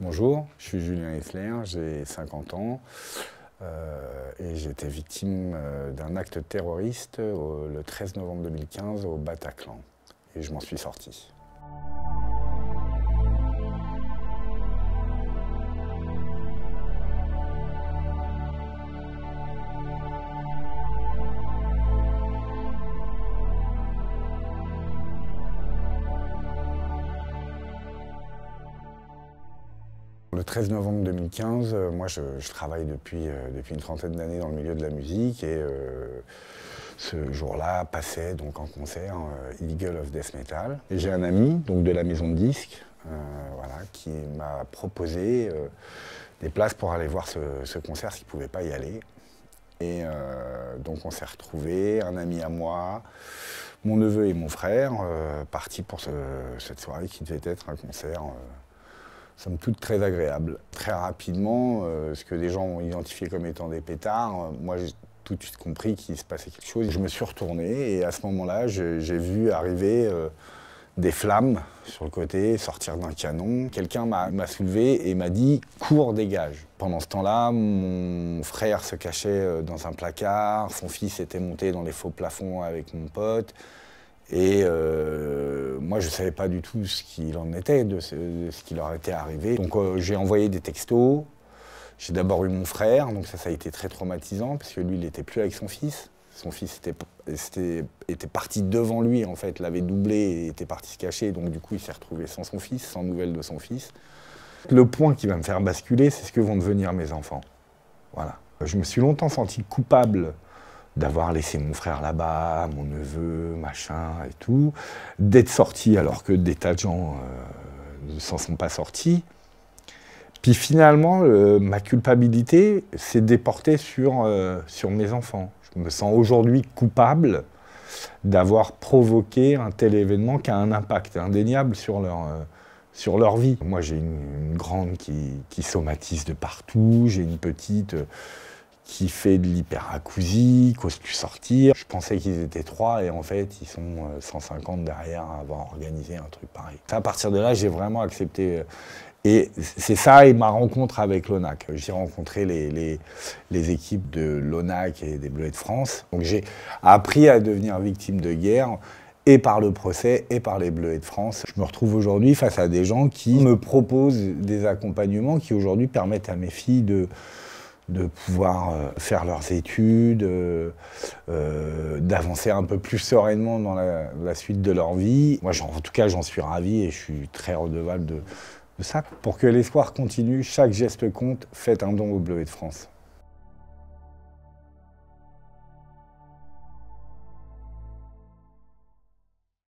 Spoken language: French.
Bonjour, je suis Julien Hessler, j'ai 50 ans et j'ai été victime d'un acte terroriste le 13 novembre 2015 au Bataclan et je m'en suis sorti. Le 13 novembre 2015, moi je travaille depuis une trentaine d'années dans le milieu de la musique et ce jour-là passait donc en concert Eagle of Death Metal. Et j'ai un ami donc de la maison de disques voilà, qui m'a proposé des places pour aller voir ce concert s'il ne pouvait pas y aller. Et donc on s'est retrouvés, un ami à moi, mon neveu et mon frère, partis pour cette soirée qui devait être un concert somme toute très agréable. Très rapidement, ce que des gens ont identifié comme étant des pétards, moi j'ai tout de suite compris qu'il se passait quelque chose. Je me suis retourné et à ce moment-là, j'ai vu arriver des flammes sur le côté, sortir d'un canon. Quelqu'un m'a soulevé et m'a dit « cours, dégage ». Pendant ce temps-là, mon frère se cachait dans un placard, son fils était monté dans les faux plafonds avec mon pote. Et moi, je ne savais pas du tout ce qu'il en était, de ce qui leur était arrivé. Donc j'ai envoyé des textos. J'ai d'abord eu mon frère, donc ça a été très traumatisant, parce que lui, il n'était plus avec son fils. Son fils était parti devant lui, en fait, l'avait doublé et était parti se cacher. Donc du coup, il s'est retrouvé sans son fils, sans nouvelles de son fils. Le point qui va me faire basculer, c'est ce que vont devenir mes enfants. Voilà. Je me suis longtemps senti coupable d'avoir laissé mon frère là-bas, mon neveu, machin et tout, d'être sorti alors que des tas de gens ne s'en sont pas sortis. Puis finalement, ma culpabilité s'est déportée sur mes enfants. Je me sens aujourd'hui coupable d'avoir provoqué un tel événement qui a un impact indéniable sur leur vie. Moi, j'ai une grande qui somatise de partout, j'ai une petite qui fait de l'hyperacousie, qui n'ose plus sortir. Je pensais qu'ils étaient 3 et en fait, ils sont 150 derrière à avoir organisé un truc pareil. À partir de là, j'ai vraiment accepté. Et c'est ça et ma rencontre avec l'ONAC. J'ai rencontré les équipes de l'ONAC et des Bleuets de France. Donc j'ai appris à devenir victime de guerre et par le procès et par les Bleuets de France. Je me retrouve aujourd'hui face à des gens qui me proposent des accompagnements qui aujourd'hui permettent à mes filles de pouvoir faire leurs études, d'avancer un peu plus sereinement dans la suite de leur vie. Moi, en tout cas, j'en suis ravi et je suis très redevable de ça. Pour que l'espoir continue, chaque geste compte, faites un don aux Bleuets de France.